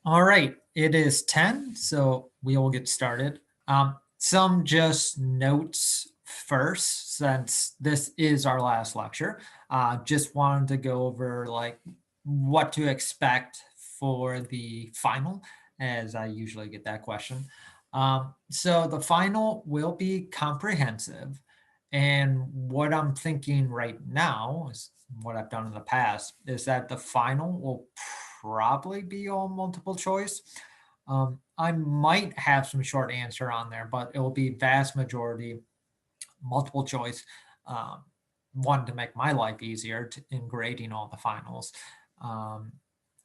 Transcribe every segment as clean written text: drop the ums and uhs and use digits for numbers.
All right, it is 10, so we will get started. Some just notes first, since this is our last lecture. Just wanted to go over like what to expect for the final, as I usually get that question. So the final will be comprehensive. And what I'm thinking right now is what I've done in the past is that the final will probably be all multiple choice. I might have some short answer on there, but it will be vast majority multiple choice. Um, One, to make my life easier in grading all the finals. Um,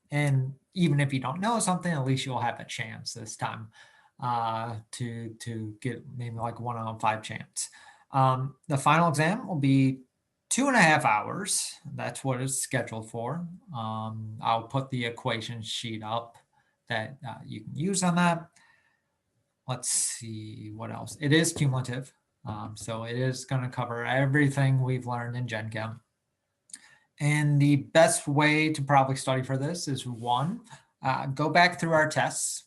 and even if you don't know something, at least you'll have a chance this time to get maybe like 1 out of 5 chance. The final exam will be 2.5 hours. That's what it's scheduled for. I'll put the equation sheet up that you can use on that. Let's see what else. It is cumulative. So it is going to cover everything we've learned in Gen Chem. And the best way to probably study for this is one, go back through our tests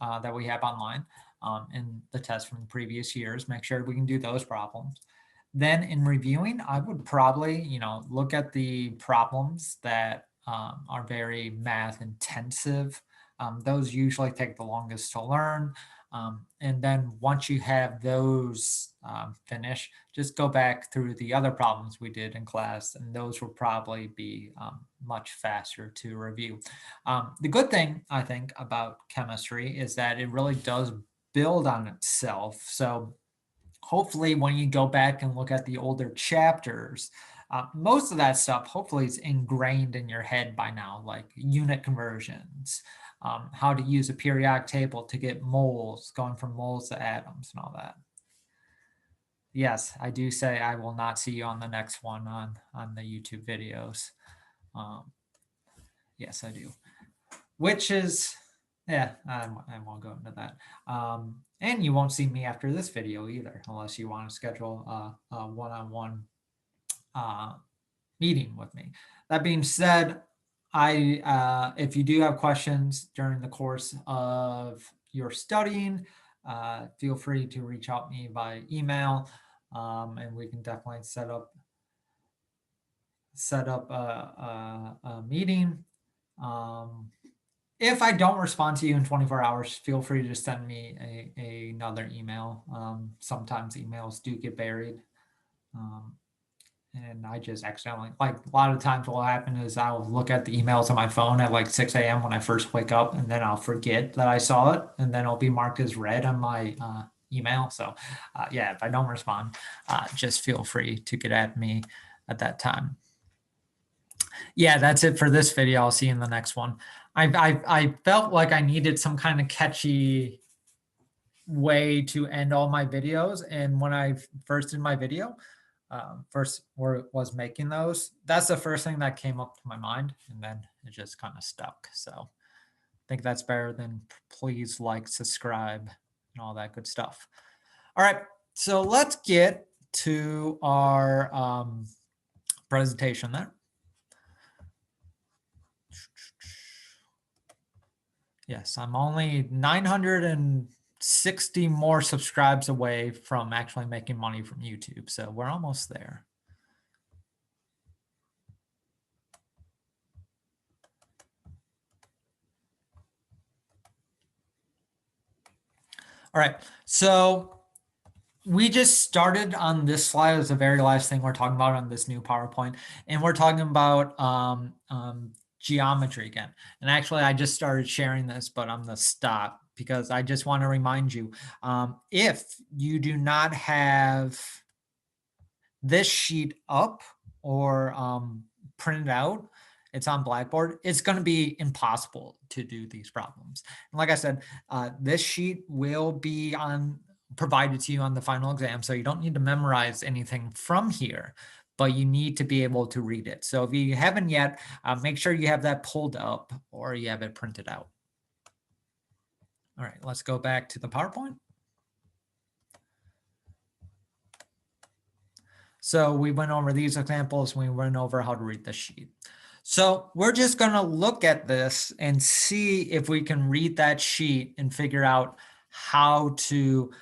that we have online and the tests from the previous years, make sure we can do those problems. Then in reviewing, I would probably, look at the problems that are very math intensive. Those usually take the longest to learn. And then once you have those finished, just go back through the other problems we did in class, and those will probably be much faster to review. The good thing, I think, about chemistry is that it really does build on itself. So hopefully when you go back and look at the older chapters, most of that stuff hopefully is ingrained in your head by now, like unit conversions, how to use a periodic table to get moles, going from moles to atoms and all that. Yes, I do say I will not see you on the next one on the YouTube videos. Yes, I do. Which is, yeah, I won't go into that. And you won't see me after this video either, unless you want to schedule a one-on-one meeting with me. That being said, if you do have questions during the course of your studying, feel free to reach out to me by email, and we can definitely set up a meeting. If I don't respond to you in 24 hours, feel free to just send me another email. Sometimes emails do get buried. And I just accidentally, like a lot of times what will happen is I'll look at the emails on my phone at like 6 a.m. when I first wake up, and then I'll forget that I saw it, and then it'll be marked as read on my email. So yeah, if I don't respond, just feel free to get at me at that time. Yeah, that's it for this video. I'll see you in the next one. I felt like I needed some kind of catchy way to end all my videos. And when I first did my video, was making those, that's the first thing that came up to my mind. And then it just kind of stuck. So I think that's better than please like, subscribe, and all that good stuff. All right, so let's get to our presentation there. Yes, I'm only 960 more subscribes away from actually making money from YouTube. So we're almost there. All right, so we just started on this slide as the very last thing we're talking about on this new PowerPoint, and we're talking about geometry again. And actually, I just started sharing this, but I'm gonna stop because I just want to remind you, if you do not have this sheet up or printed out, it's on Blackboard, it's going to be impossible to do these problems. And like I said, this sheet will be provided to you on the final exam, so you don't need to memorize anything from here, but you need to be able to read it. So if you haven't yet, make sure you have that pulled up or you have it printed out. All right, let's go back to the PowerPoint. So we went over these examples. We went over how to read the sheet. So we're just going to look at this and see if we can read that sheet and figure out how to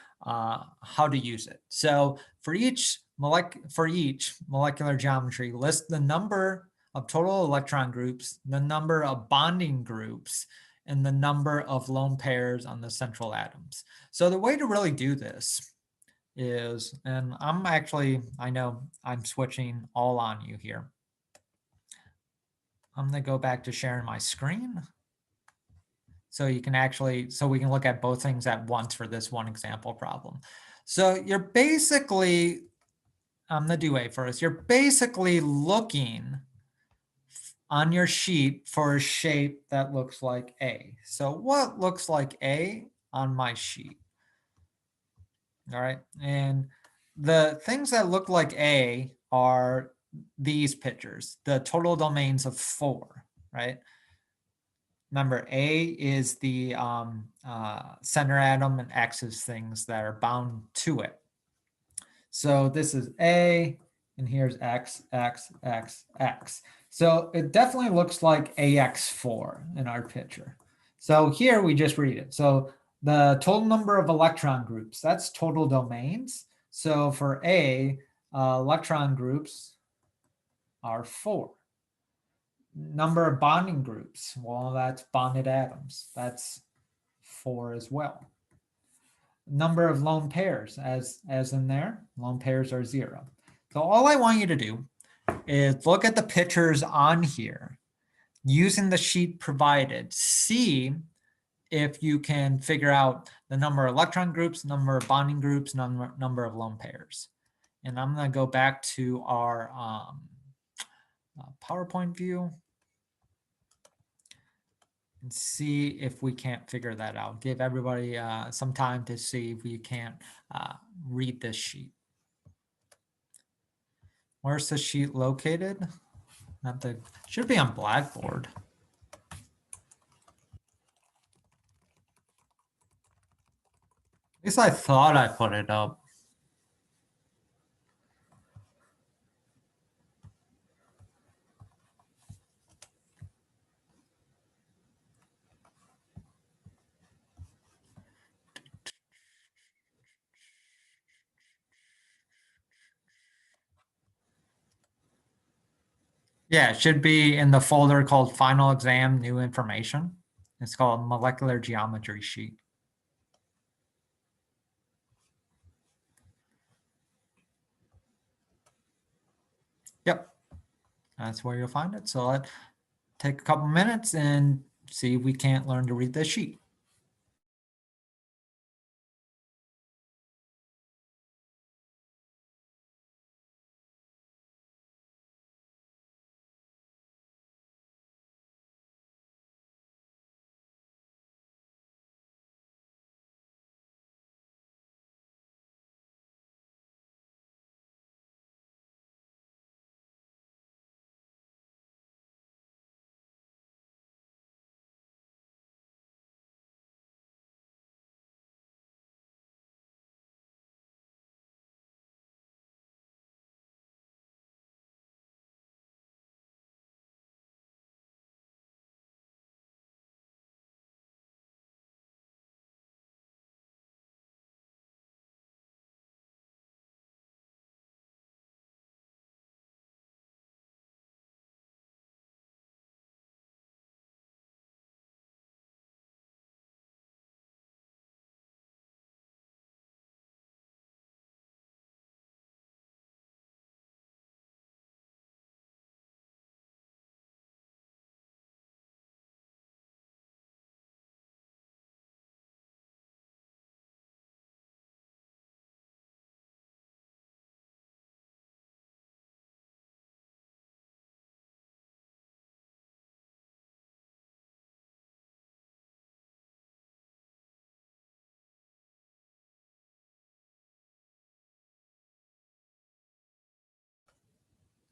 use it. So for each molecular geometry, list the number of total electron groups, the number of bonding groups, and the number of lone pairs on the central atoms. So the way to really do this is, and I know I'm switching all on you here. I'm going to go back to sharing my screen. So you can so we can look at both things at once for this one example problem. So you're basically, I'm going to do A first. You're basically looking on your sheet for a shape that looks like A. So what looks like A on my sheet? All right. And the things that look like A are these pictures, the total domains of 4, right? Remember, A is the center atom and X is things that are bound to it. So this is A, and here's X, X, X, X. So it definitely looks like AX4 in our picture. So here we just read it. So the total number of electron groups, that's total domains. So for A, electron groups are 4. Number of bonding groups, well, that's bonded atoms. That's 4 as well. Number of lone pairs, as in there, lone pairs are 0. So all I want you to do is look at the pictures on here, using the sheet provided, see if you can figure out the number of electron groups, number of bonding groups, number of lone pairs. And I'm going to go back to our PowerPoint view and see if we can't figure that out. Give everybody some time to see if we can't read this sheet. Where's the sheet located? Should be on Blackboard. At least I thought I put it up. Yeah, it should be in the folder called Final Exam, New Information. It's called Molecular Geometry Sheet. Yep, that's where you'll find it. So let's take a couple minutes and see if we can't learn to read this sheet.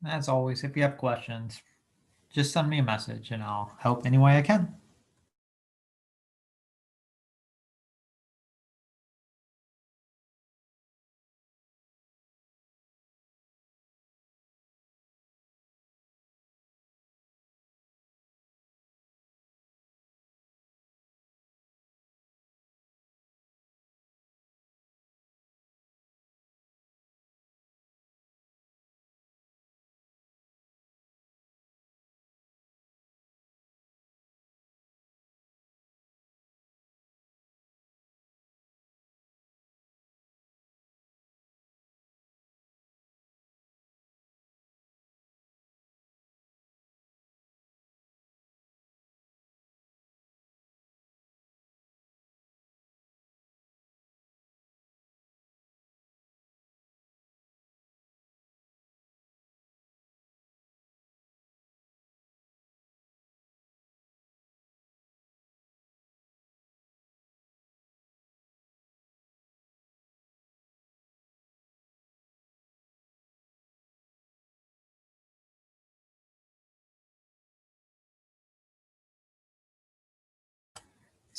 As always, if you have questions, just send me a message and I'll help any way I can.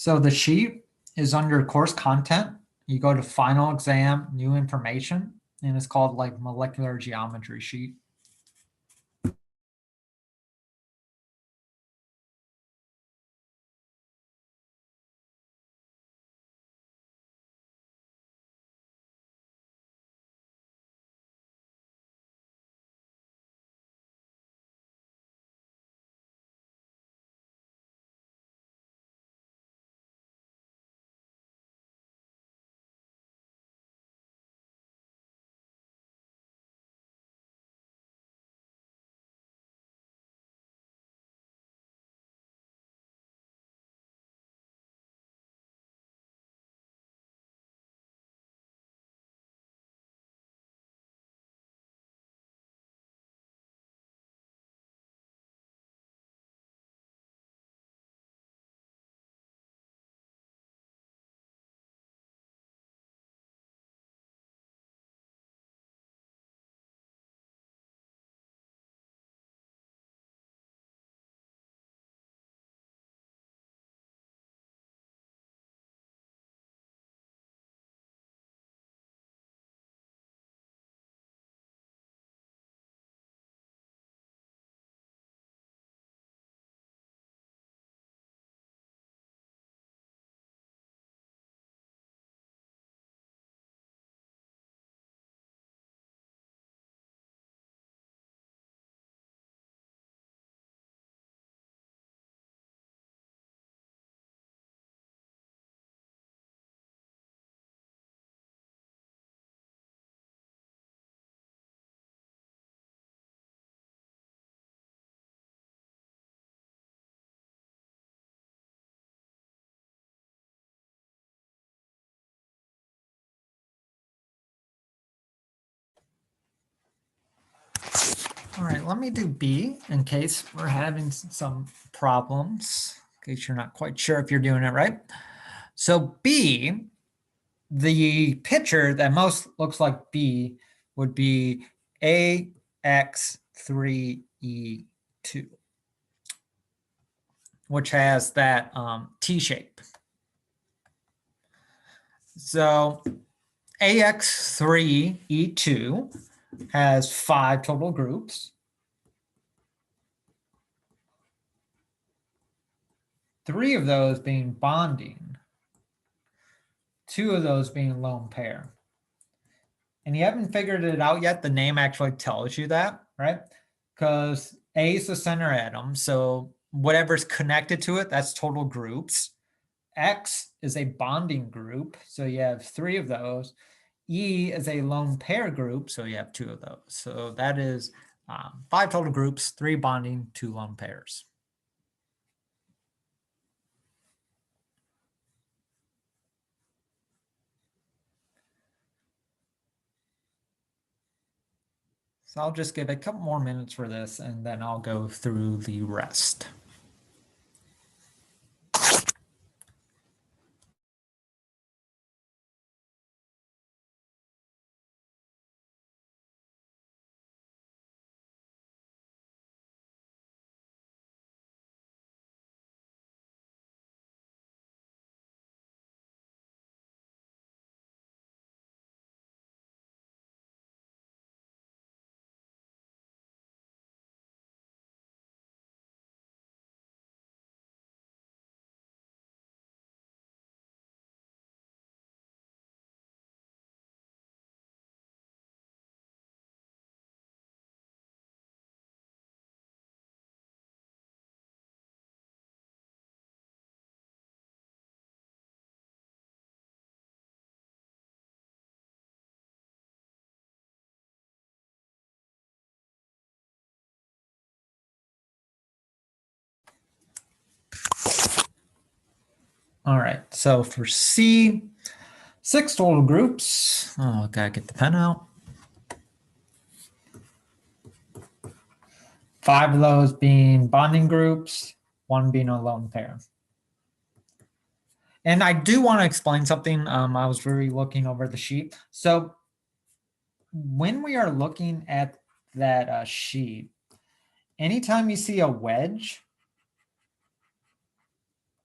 So the sheet is under course content. You go to final exam, new information, and it's called like molecular geometry sheet. All right, let me do B in case we're having some problems, in case you're not quite sure if you're doing it right. So B, the picture that most looks like B would be AX3E2, which has that T shape. So AX3E2 has 5 total groups. 3 of those being bonding, 2 of those being lone pair. And you haven't figured it out yet. The name actually tells you that, right? Because A is the center atom. So whatever's connected to it, that's total groups. X is a bonding group. So you have 3 of those. E is a lone pair group. So you have 2 of those. So that is 5 total groups, 3 bonding, 2 lone pairs. So I'll just give a couple more minutes for this and then I'll go through the rest. All right, so for C, 6 total groups. Oh, gotta get the pen out. 5 of those being bonding groups, 1 being a lone pair. And I do want to explain something. I was really looking over the sheet. So when we are looking at that sheet, anytime you see a wedge,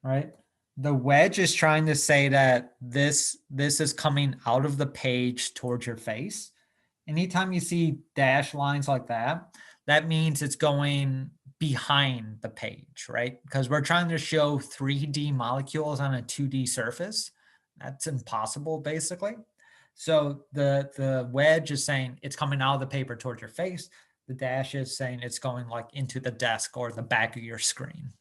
right, The wedge is trying to say that this is coming out of the page towards your face. Anytime you see dash lines like that, that means it's going behind the page, right? Because we're trying to show 3D molecules on a 2D surface. That's impossible, basically. So the wedge is saying it's coming out of the paper towards your face. The dash is saying it's going like into the desk or the back of your screen.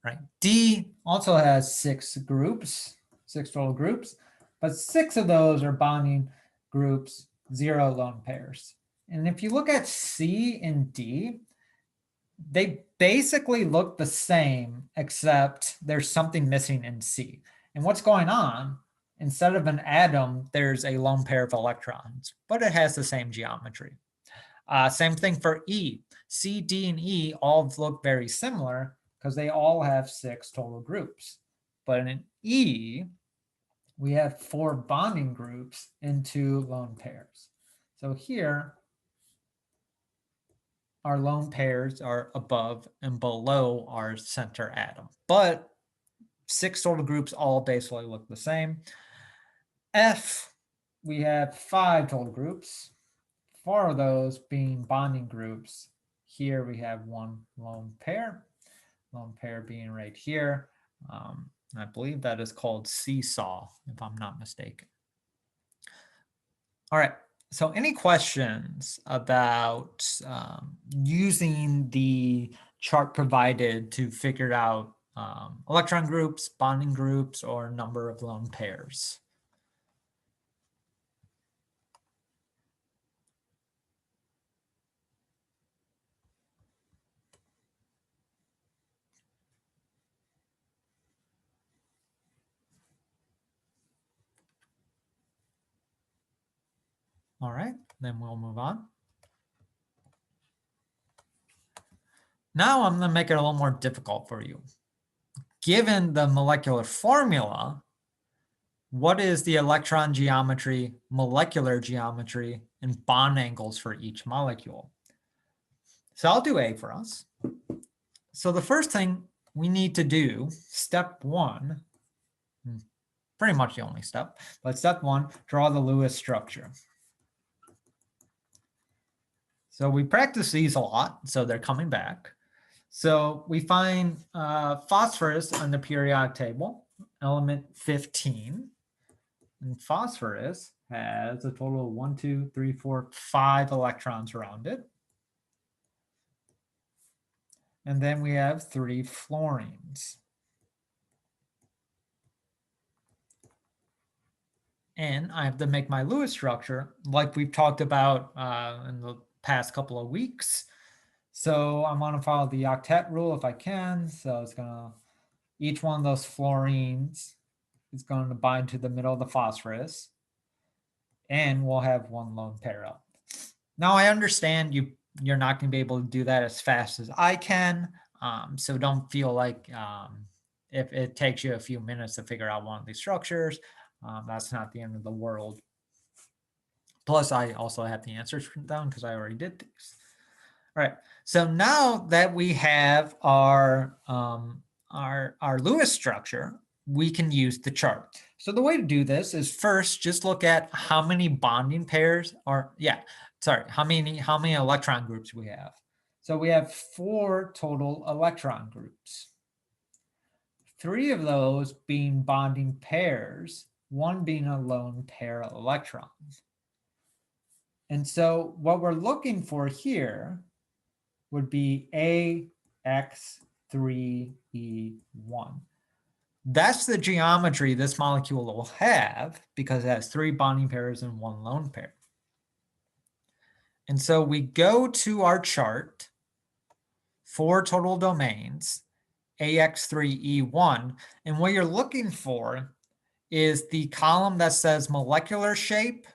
Right. D also has 6 groups, 6 total groups, but 6 of those are bonding groups, 0 lone pairs. And if you look at C and D, they basically look the same, except there's something missing in C. And what's going on? Instead of an atom, there's a lone pair of electrons, but it has the same geometry. Same thing for E. C, D, and E all look very similar because they all have 6 total groups. But in E, we have 4 bonding groups and 2 lone pairs. So here, our lone pairs are above and below our center atom. But 6 total groups all basically look the same. F, we have 5 total groups. 4 of those being bonding groups. Here we have 1 lone pair being right here. I believe that is called seesaw, if I'm not mistaken. All right, so any questions about using the chart provided to figure out electron groups, bonding groups, or number of lone pairs? All right, then we'll move on. Now I'm going to make it a little more difficult for you. Given the molecular formula, what is the electron geometry, molecular geometry, and bond angles for each molecule? So I'll do A for us. So the first thing we need to do, step 1, pretty much the only step, but step 1, draw the Lewis structure. So we practice these a lot, so they're coming back. So we find phosphorus on the periodic table, element 15. And phosphorus has a total of 1, 2, 3, 4, 5 electrons around it. And then we have 3 fluorines. And I have to make my Lewis structure like we've talked about in the past couple of weeks. So I'm going to follow the octet rule if I can. So it's going to, each one of those fluorines is going to bind to the middle of the phosphorus. And we'll have 1 lone pair up. Now I understand you're not going to be able to do that as fast as I can. So don't feel like if it takes you a few minutes to figure out one of these structures, that's not the end of the world. Plus, I also have the answers written down because I already did these. All right. So now that we have our Lewis structure, we can use the chart. So the way to do this is first just look at how many bonding pairs are, how many electron groups we have. So we have 4 total electron groups. 3 of those being bonding pairs, 1 being a lone pair of electrons. And so what we're looking for here would be AX3E1. That's the geometry this molecule will have because it has 3 bonding pairs and 1 lone pair. And so we go to our chart, 4 total domains, AX3E1, and what you're looking for is the column that says molecular shape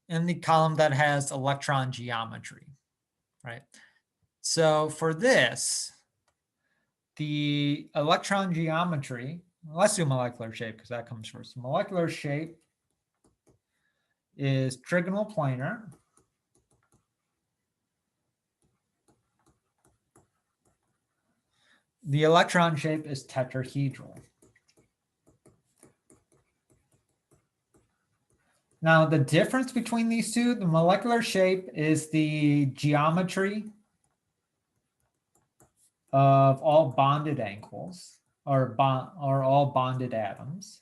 and the column that has electron geometry, right? So for this, the electron geometry, let's do molecular shape because that comes first. Molecular shape is trigonal planar. The electron shape is tetrahedral. Now, the difference between these two, the molecular shape is the geometry of all bonded angles or all bonded atoms.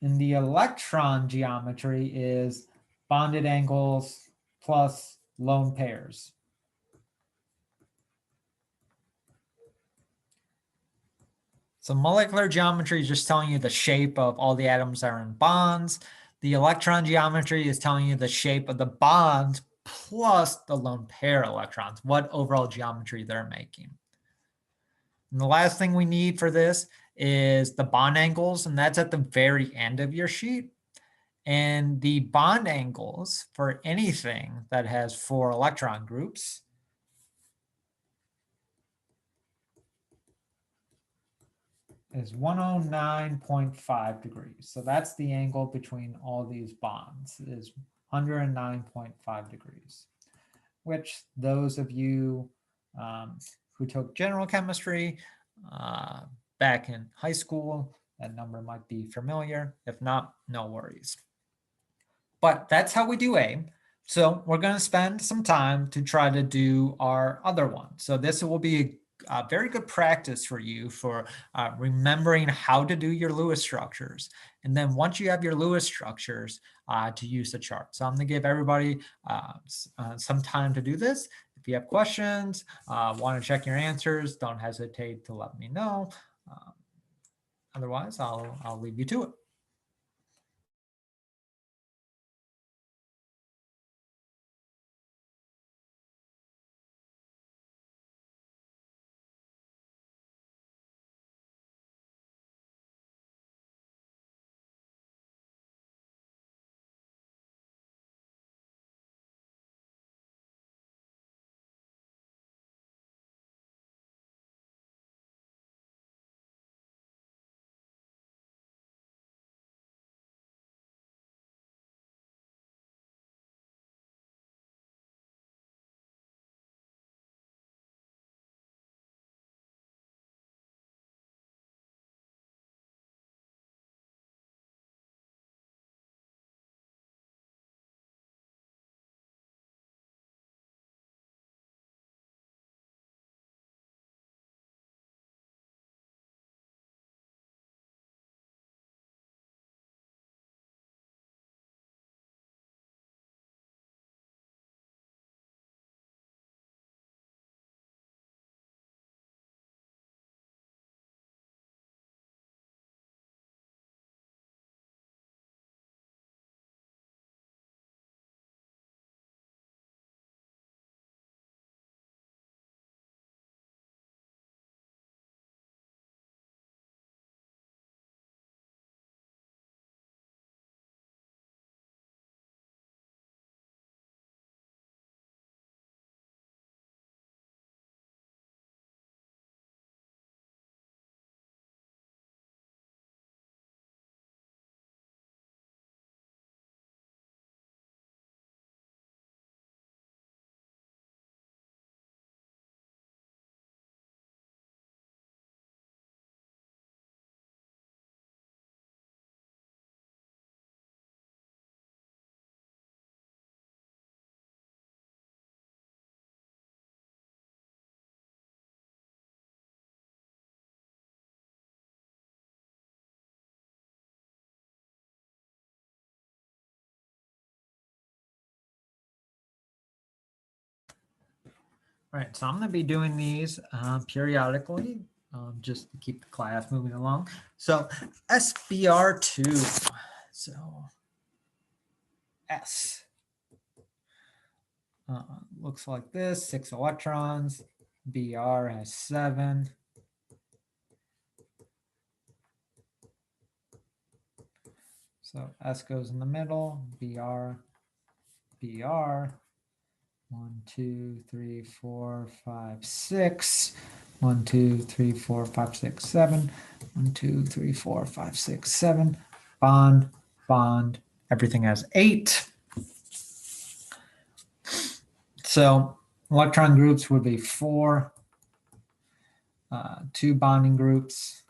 And the electron geometry is bonded angles plus lone pairs. So molecular geometry is just telling you the shape of all the atoms that are in bonds. The electron geometry is telling you the shape of the bonds plus the lone pair electrons, what overall geometry they're making. And the last thing we need for this is the bond angles, and that's at the very end of your sheet. And the bond angles for anything that has 4 electron groups is 109.5 degrees. So that's the angle between all these bonds is 109.5 degrees, which those of you who took general chemistry back in high school, that number might be familiar. If not, no worries. But that's how we do A. So we're going to spend some time to try to do our other one. So this will be a very good practice for you for remembering how to do your Lewis structures. And then once you have your Lewis structures, to use the chart. So I'm going to give everybody some time to do this. If you have questions, want to check your answers, don't hesitate to let me know. Otherwise, I'll leave you to it. All right, so I'm going to be doing these periodically just to keep the class moving along. So SBR2, so S looks like this, 6 electrons, BR has 7. So S goes in the middle, BR, BR. 1, 2, 3, 4, 5, 6. 1, 2, 3, 4, 5, 6, 7. 1, 2, 3, 4, 5, 6, 7. Bond, bond. Everything has 8. So electron groups would be 4, 2 bonding groups,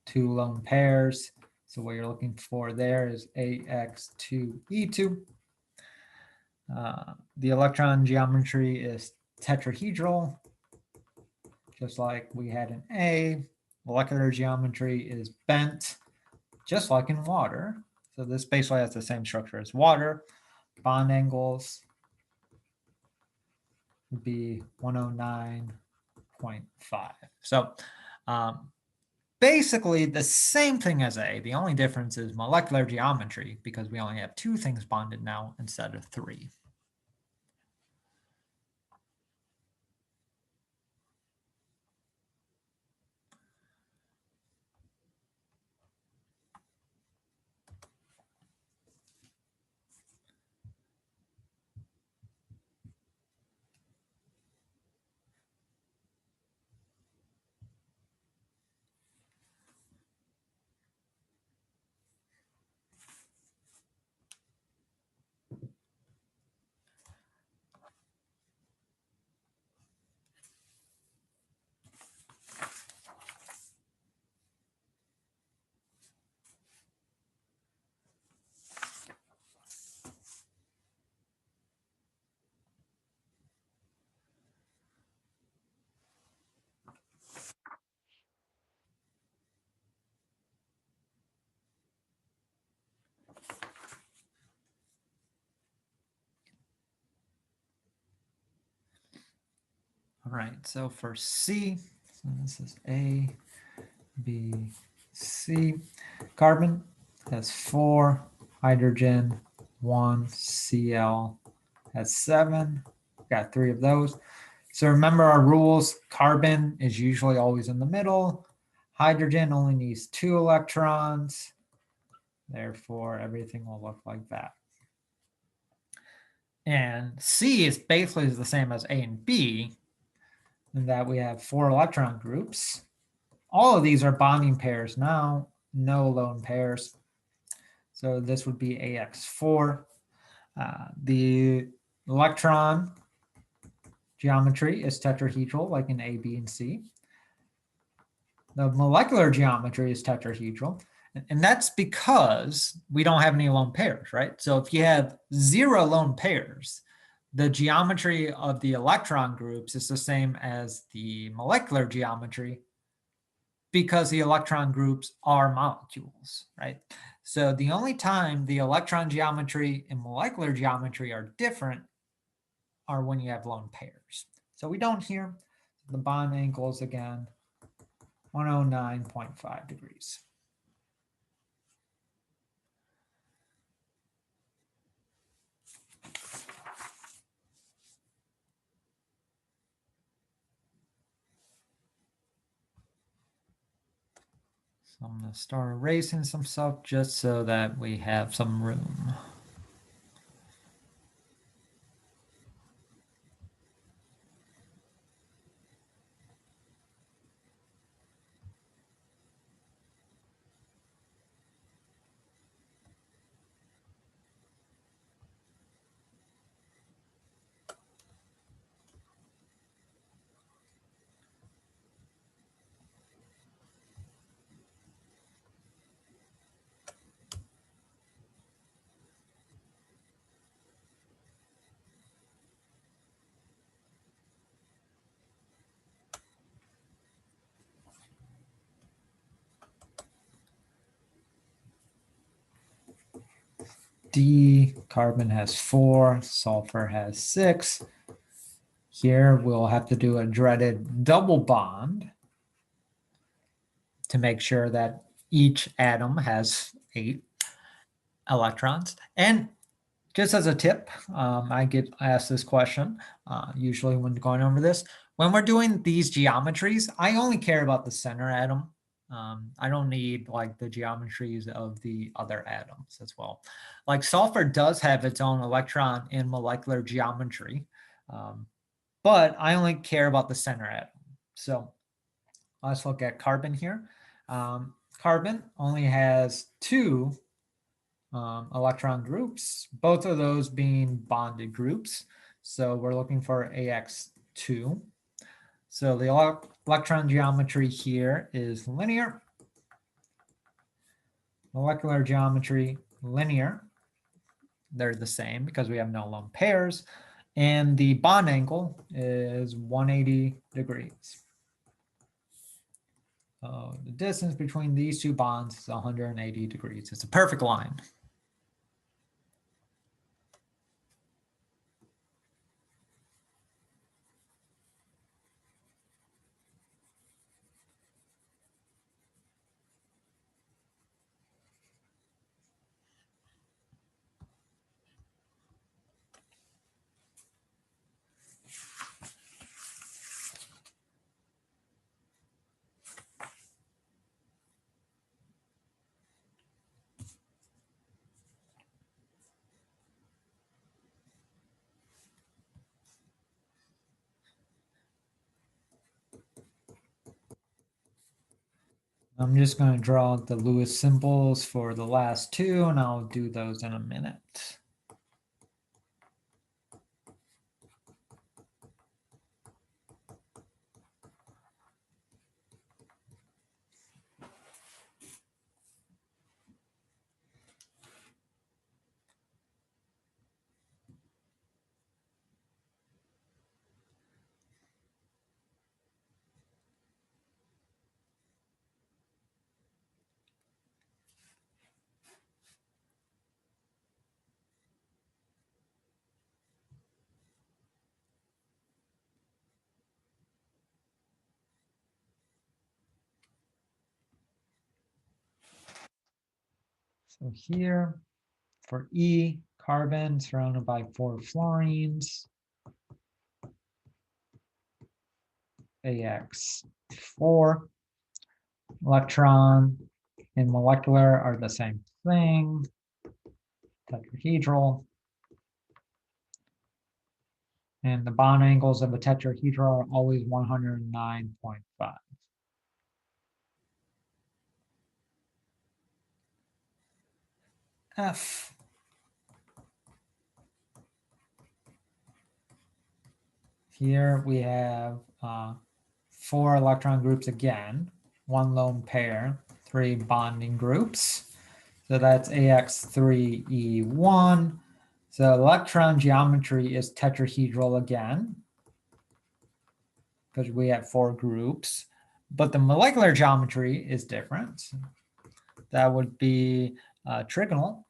2 lone pairs. So what you're looking for there is AX2E2. The electron geometry is tetrahedral, just like we had in A. Molecular geometry is bent, just like in water. So this basically has the same structure as water. Bond angles would be 109.5. So basically the same thing as A. The only difference is molecular geometry, because we only have 2 things bonded now instead of 3. All right, so for C, so this is A, B, C. Carbon has 4, hydrogen 1, Cl has 7. Got 3 of those. So remember our rules. Carbon is usually always in the middle. Hydrogen only needs 2 electrons. Therefore, everything will look like that. And C is basically the same as A and B, in that we have 4 electron groups. All of these are bonding pairs now, no lone pairs. So this would be AX4. The electron geometry is tetrahedral, like in A, B, and C. The molecular geometry is tetrahedral. And that's because we don't have any lone pairs, right? So if you have 0 lone pairs, the geometry of the electron groups is the same as the molecular geometry, because the electron groups are molecules, right? So the only time the electron geometry and molecular geometry are different are when you have lone pairs. So we don't here. The bond angles again, 109.5 degrees. So I'm going to start erasing some stuff just so that we have some room. D, carbon has 4, sulfur has 6. Here we'll have to do a dreaded double bond to make sure that each atom has 8 electrons. And just as a tip, I get asked this question usually when going over this. When we're doing these geometries, I only care about the center atom. I don't need like the geometries of the other atoms as well. Like sulfur does have its own electron and molecular geometry, but I only care about the center atom. So let's look at carbon here. Carbon only has 2 electron groups, both of those being bonded groups. So we're looking for AX2. So the electron geometry here is linear. Molecular geometry, linear. They're the same because we have no lone pairs. And the bond angle is 180 degrees. The distance between these two bonds is 180 degrees. It's a perfect line. I'm just going to draw the Lewis symbols for the last two, and I'll do those in a minute. So here for E, carbon surrounded by 4 fluorines, AX4. Electron and molecular are the same thing, tetrahedral. And the bond angles of a tetrahedral are always 109.5. F. Here we have 4 electron groups again, 1 lone pair, 3 bonding groups. So that's AX3E1. So electron geometry is tetrahedral again, because we have 4 groups. But the molecular geometry is different. That would be trigonal.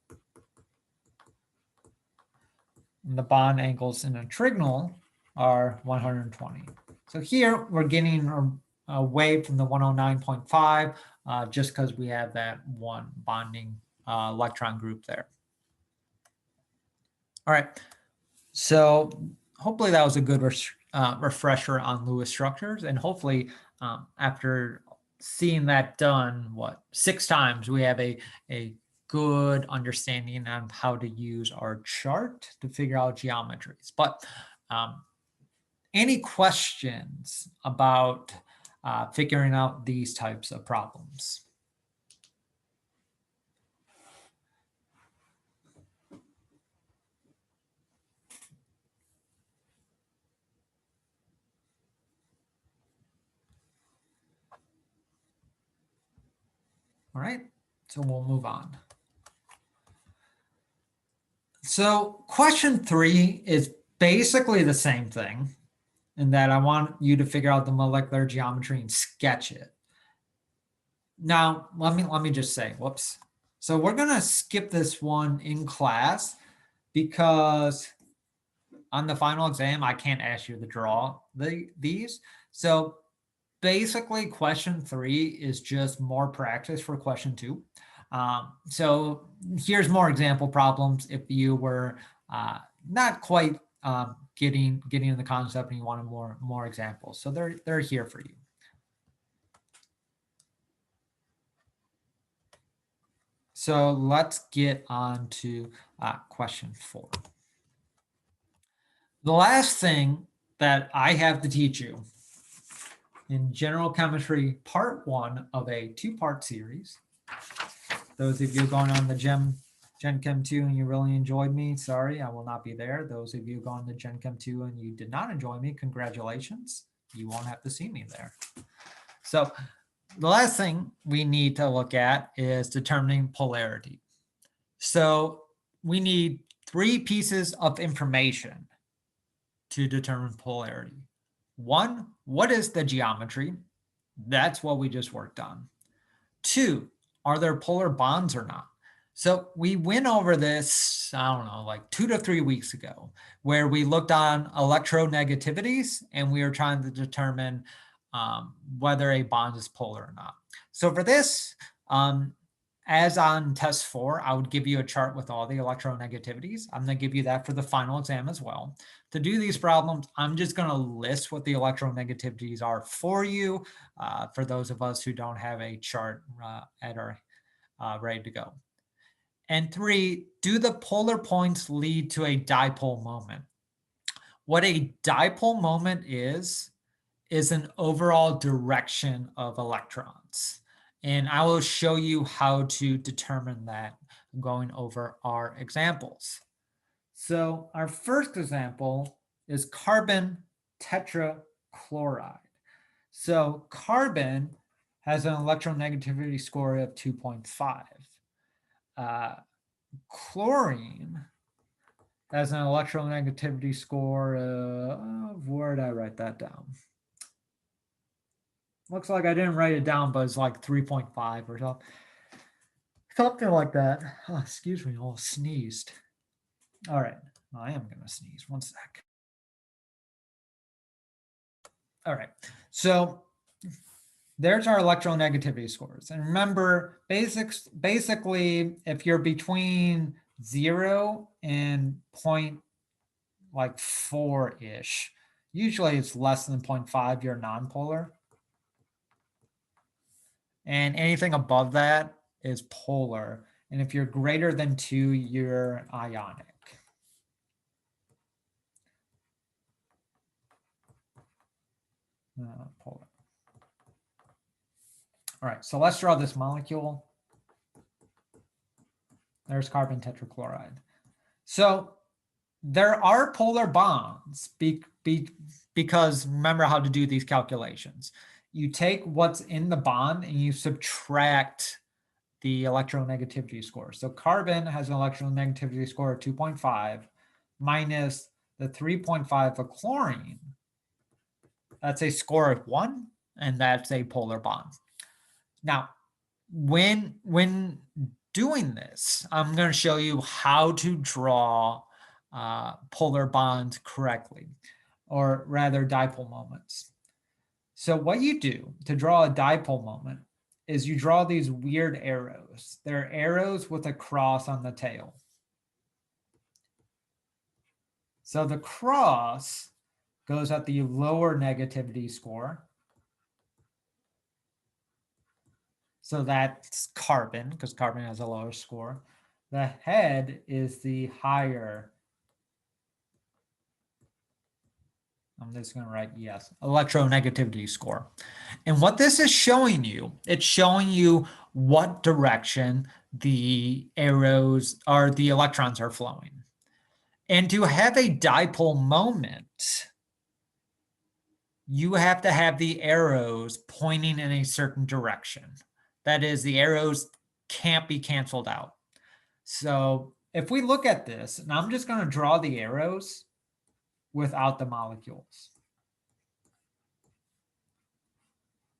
And the bond angles in a trigonal are 120. So here we're getting away from the 109.5 just because we have that one bonding electron group there. All right. So hopefully that was a good refresher on Lewis structures. And hopefully after seeing that done, 6 times, we have a good understanding on how to use our chart to figure out geometries. But any questions about figuring out these types of problems? All right, so we'll move on. So question 3 is basically the same thing in that I want you to figure out the molecular geometry and sketch it. Now, let me just say, whoops. So we're going to skip this one in class because on the final exam, I can't ask you to draw these. So basically question 3 is just more practice for question 2. So here's more example problems if you were not quite getting the concept and you wanted more examples. So they're here for you. So let's get on to question 4. The last thing that I have to teach you in general chemistry part 1 of a 2-part series. Those of you going on the Gen Chem 2 and you really enjoyed me, sorry, I will not be there. Those of you going to Gen Chem 2 and you did not enjoy me, congratulations. You won't have to see me there. So the last thing we need to look at is determining polarity. So we need 3 pieces of information to determine polarity. 1, what is the geometry? That's what we just worked on. 2, are there polar bonds or not? So we went over this, I don't know, like 2 to 3 weeks ago, where we looked on electronegativities and we were trying to determine whether a bond is polar or not. So for this, as on test 4, I would give you a chart with all the electronegativities. I'm going to give you that for the final exam as well. To do these problems, I'm just going to list what the electronegativities are for you, for those of us who don't have a chart at our ready to go. And 3, do the polar points lead to a dipole moment? What a dipole moment is an overall direction of electrons. And I will show you how to determine that going over our examples. So our first example is carbon tetrachloride. So carbon has an electronegativity score of 2.5. Chlorine has an electronegativity score of, where did I write that down? Looks like I didn't write it down, but it's like 3.5 or something. Something like that. Oh, excuse me, I almost sneezed. All right, I am going to sneeze. One sec. All right, so there's our electronegativity scores. And remember, basically, if you're between 0 and 0.4-ish, usually it's less than 0.5, you're nonpolar. And anything above that is polar. And if you're greater than 2, you're ionic. Polar. All right, so let's draw this molecule. There's carbon tetrachloride. So there are polar bonds because remember how to do these calculations. You take what's in the bond and you subtract the electronegativity score. So carbon has an electronegativity score of 2.5 minus the 3.5 of chlorine. That's a score of 1, and that's a polar bond. Now, when doing this, I'm going to show you how to draw polar bonds correctly, or rather dipole moments. So what you do to draw a dipole moment is you draw these weird arrows. They're arrows with a cross on the tail. So the cross goes at the lower negativity score. So that's carbon, because carbon has a lower score. The head is the higher. I'm just going to write yes, electronegativity score. And what this is showing you, it's showing you what direction the arrows or the electrons are flowing. And to have a dipole moment, you have to have the arrows pointing in a certain direction. That is, the arrows can't be canceled out. So if we look at this, and I'm just going to draw the arrows without the molecules.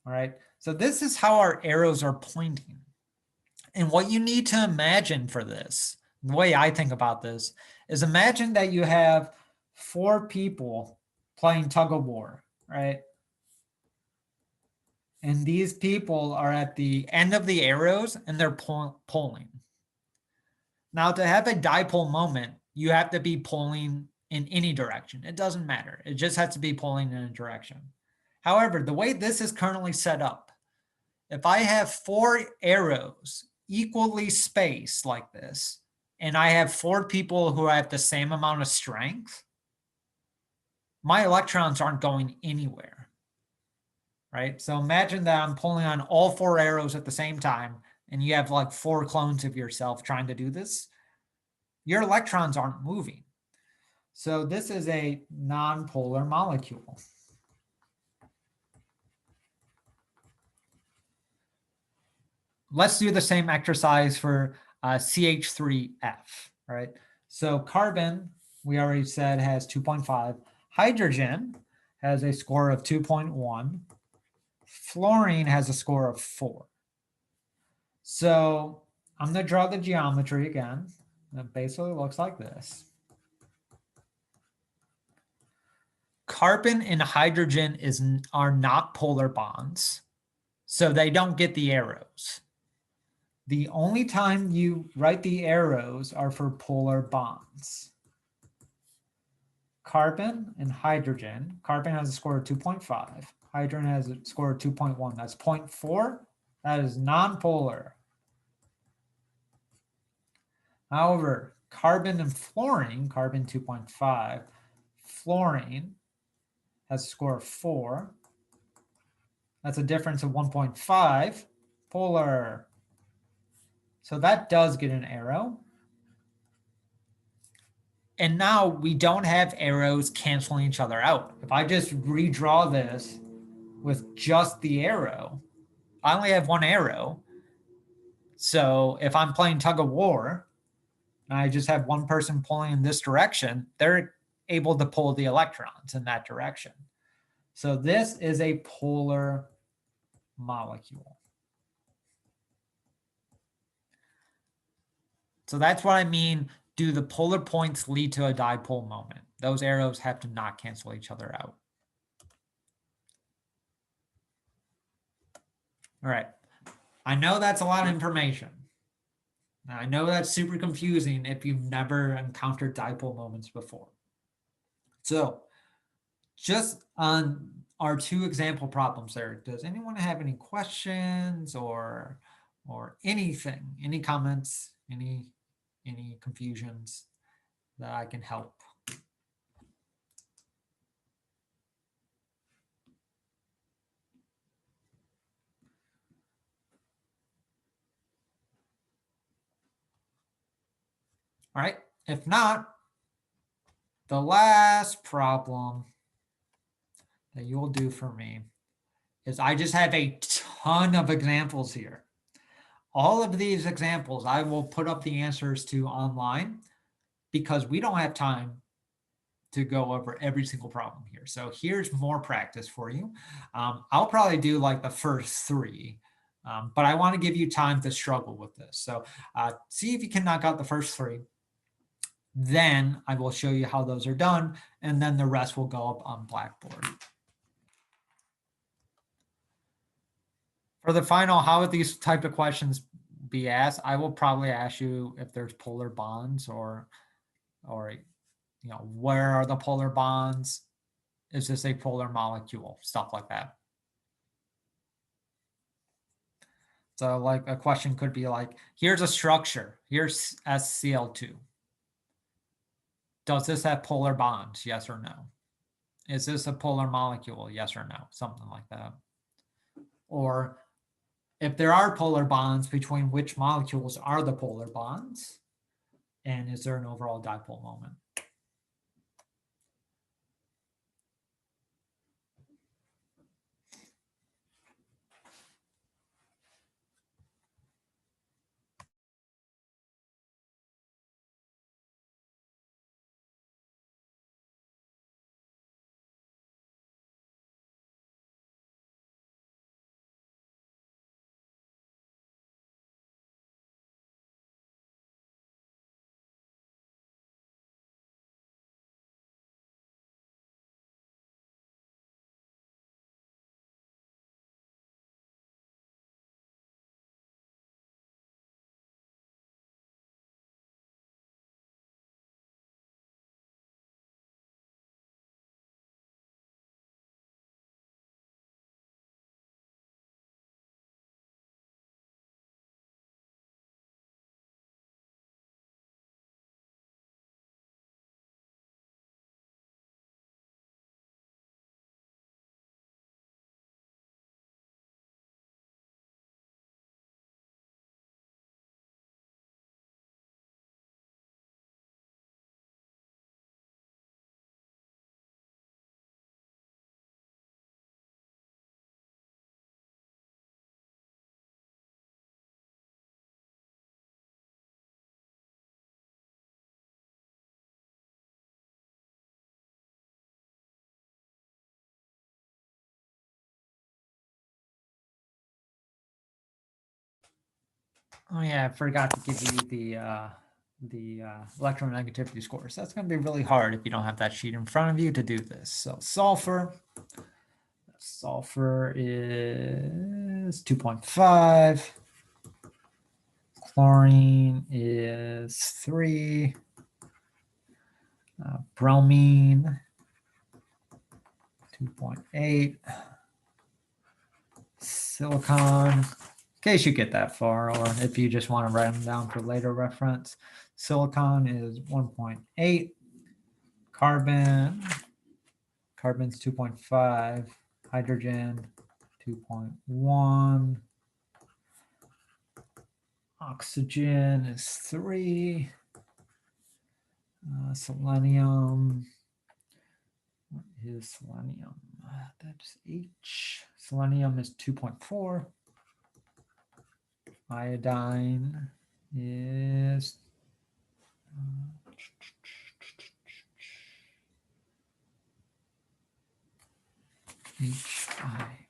All right, so this is how our arrows are pointing. And what you need to imagine for this, the way I think about this, is imagine that you have 4 people playing tug of war, right? And these people are at the end of the arrows and they're pulling. Now, to have a dipole moment, you have to be pulling in any direction. It doesn't matter. It just has to be pulling in a direction. However, the way this is currently set up, if I have 4 arrows equally spaced like this, and I have 4 people who have the same amount of strength, my electrons aren't going anywhere, right? So imagine that I'm pulling on all 4 arrows at the same time, and you have like 4 clones of yourself trying to do this. Your electrons aren't moving. So this is a nonpolar molecule. let's do the same exercise for CH3F, right? So carbon, we already said, has 2.5. Hydrogen has a score of 2.1. Fluorine has a score of 4. So I'm going to draw the geometry again. It basically looks like this. Carbon and hydrogen are not polar bonds, so they don't get the arrows. The only time you write the arrows are for polar bonds. Carbon and hydrogen. Carbon has a score of 2.5. Hydrogen has a score of 2.1. That's 0.4. That is nonpolar. However, carbon and fluorine, carbon 2.5, fluorine has a score of 4. That's a difference of 1.5, polar. So that does get an arrow. And now we don't have arrows canceling each other out. If I just redraw this with just the arrow, I only have one arrow. So if I'm playing tug of war, and I just have one person pulling in this direction, they're able to pull the electrons in that direction. So this is a polar molecule. So that's what I mean. Do the polar points lead to a dipole moment? Those arrows have to not cancel each other out. All right. I know that's a lot of information. I know that's super confusing if you've never encountered dipole moments before. So just on our 2 example problems there, does anyone have any questions or anything, any comments, any confusions that I can help? All right. If not, the last problem that you'll do for me is I just have a ton of examples here. All of these examples, I will put up the answers to online because we don't have time to go over every single problem here. So here's more practice for you. I'll probably do like the first 3, but I want to give you time to struggle with this. So see if you can knock out the first 3. Then I will show you how those are done, and then the rest will go up on Blackboard. For the final, how would these type of questions be asked? I will probably ask you if there's polar bonds or where are the polar bonds? Is this a polar molecule? Stuff like that. So like a question could be like, here's a structure. Here's SCl2. Does this have polar bonds? Yes or no? Is this a polar molecule? Yes or no? Something like that. Or if there are polar bonds, between which molecules are the polar bonds? And is there an overall dipole moment? Oh yeah, I forgot to give you the electronegativity scores. That's going to be really hard if you don't have that sheet in front of you to do this. So sulfur is 2.5. Chlorine is 3. Bromine 2.8. Silicon, in case you get that far, or if you just want to write them down for later reference, silicon is 1.8. Carbon's 2.5. Hydrogen 2.1. Oxygen is 3. Selenium. What is selenium? That's H. Selenium is 2.4. Iodine is HI.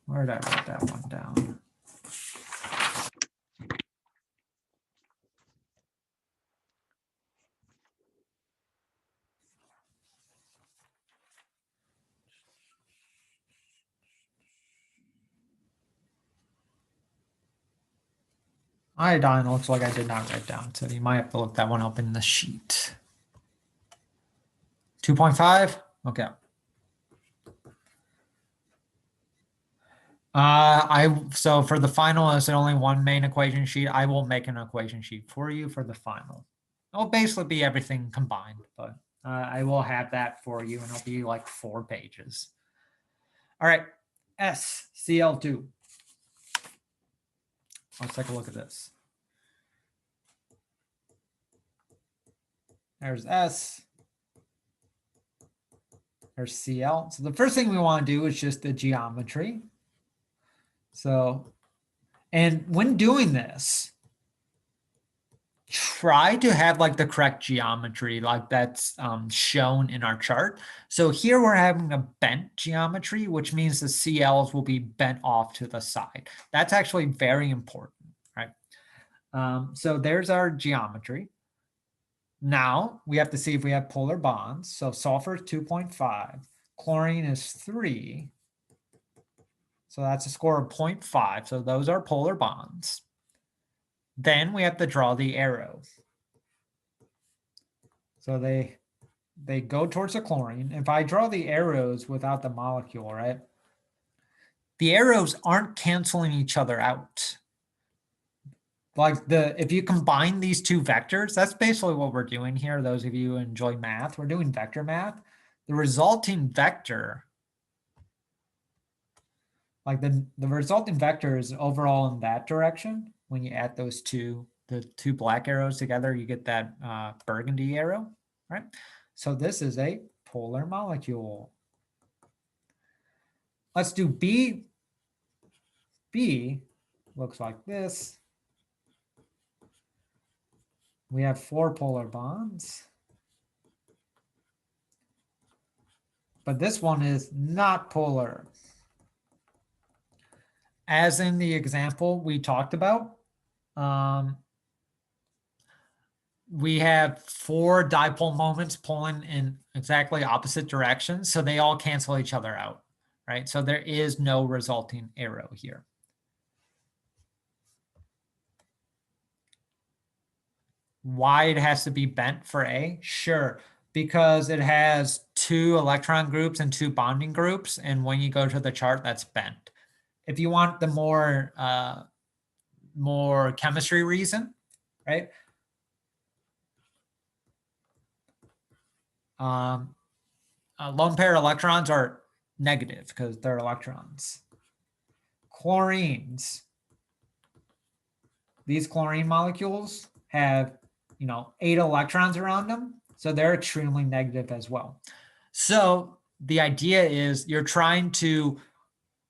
Where did I write that one down? Iodine looks like I did not write down, so you might have to look that one up in the sheet. 2.5? Okay. So for the final, is only one main equation sheet. I will make an equation sheet for you for the final. It'll basically be everything combined, but I will have that for you, and it'll be like 4 pages. All right, SCl2. Let's take a look at this. There's S. There's Cl. So the first thing we want to do is just the geometry. So, and when doing this, try to have like the correct geometry, like that's shown in our chart. So here we're having a bent geometry, which means the CLs will be bent off to the side. That's actually very important, right? So there's our geometry. Now we have to see if we have polar bonds. So sulfur is 2.5, chlorine is 3. So that's a score of 0.5. So those are polar bonds. Then we have to draw the arrows. So they go towards the chlorine. If I draw the arrows without the molecule, right? The arrows aren't canceling each other out. Like if you combine these two vectors, that's basically what we're doing here. Those of you who enjoy math, we're doing vector math. The resulting vector, like the resulting vector is overall in that direction. When you add those the two black arrows together, you get that burgundy arrow, right? So this is a polar molecule. Let's do B. B looks like this. We have 4 polar bonds. But this one is not polar. As in the example we talked about, we have 4 dipole moments pulling in exactly opposite directions, so they all cancel each other out, right? So there is no resulting arrow here. Why it has to be bent for A? Sure, because it has 2 electron groups and 2 bonding groups, and when you go to the chart, that's bent. If you want the more chemistry reason, right? Lone pair electrons are negative because they're electrons. Chlorines. These chlorine molecules have, 8 electrons around them, so they're extremely negative as well. So the idea is you're trying to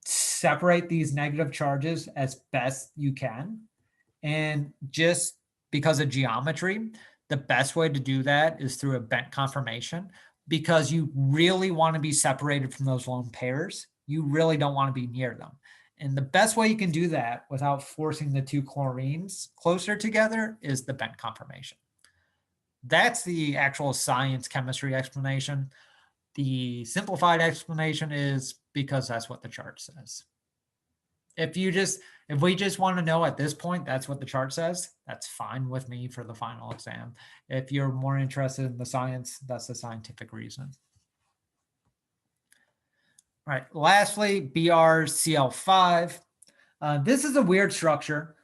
separate these negative charges as best you can. And just because of geometry, the best way to do that is through a bent conformation, because you really want to be separated from those lone pairs. You really don't want to be near them. And the best way you can do that without forcing the two chlorines closer together is the bent conformation. That's the actual science chemistry explanation. The simplified explanation is because that's what the chart says. If we just want to know at this point, that's what the chart says, that's fine with me for the final exam. If you're more interested in the science, that's the scientific reason. All right, lastly, BrCl5. This is a weird structure.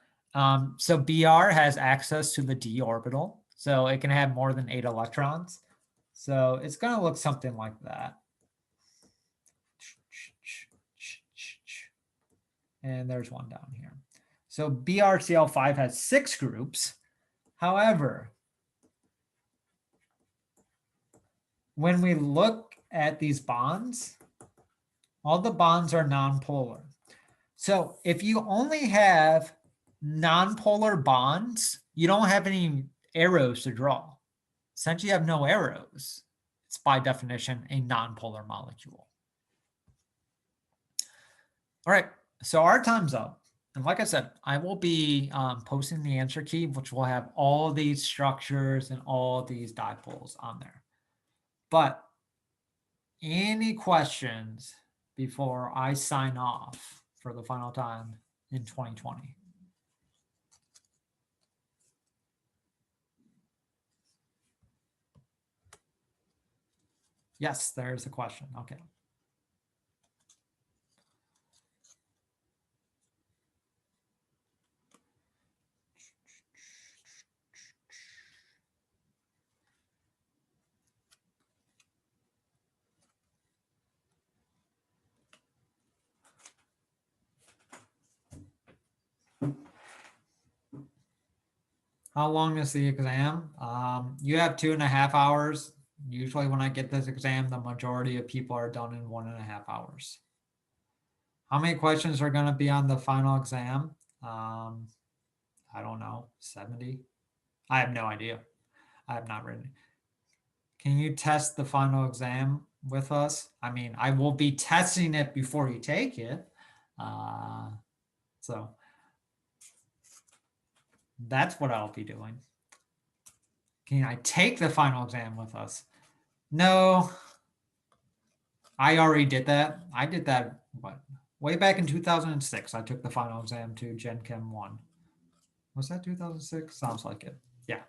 So Br has access to the d orbital, so it can have more than 8 electrons. So it's going to look something like that. And there's one down here. So BrCl5 has 6 groups. However, when we look at these bonds, all the bonds are nonpolar. So if you only have nonpolar bonds, you don't have any arrows to draw. Since you have no arrows, it's by definition a nonpolar molecule. All right, so our time's up. And like I said, I will be posting the answer key, which will have all these structures and all these dipoles on there. But any questions before I sign off for the final time in 2020? Yes, there's a question. Okay. How long is the exam? You have 2.5 hours. Usually when I get this exam, the majority of people are done in 1.5 hours. How many questions are going to be on the final exam? I don't know, 70? I have no idea. I have not written. Can you test the final exam with us? I mean, I will be testing it before you take it. So that's what I'll be doing. Can I take the final exam with us? No, I already did that. I did that, what, way back in 2006. I took the final exam to Gen Chem 1. Was that 2006? Sounds like it. Yeah.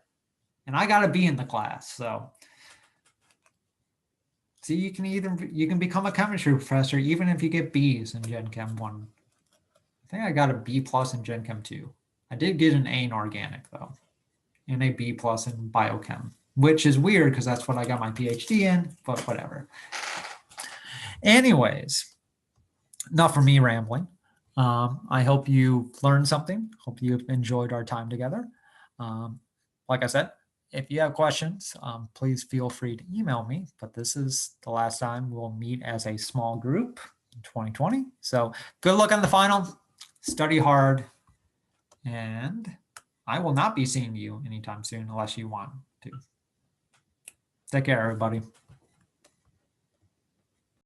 And I got a B in the class. So see, you can become a chemistry professor even if you get B's in Gen Chem 1. I think I got a B+ in Gen Chem 2. I did get an A in organic though, and a B+ in biochem, which is weird because that's what I got my PhD in, but whatever. Anyways, enough for me rambling. I hope you learned something. Hope you've enjoyed our time together. Like I said, if you have questions, please feel free to email me. But this is the last time we'll meet as a small group in 2020. So good luck on the final. Study hard. And I will not be seeing you anytime soon unless you want to. Take care, everybody.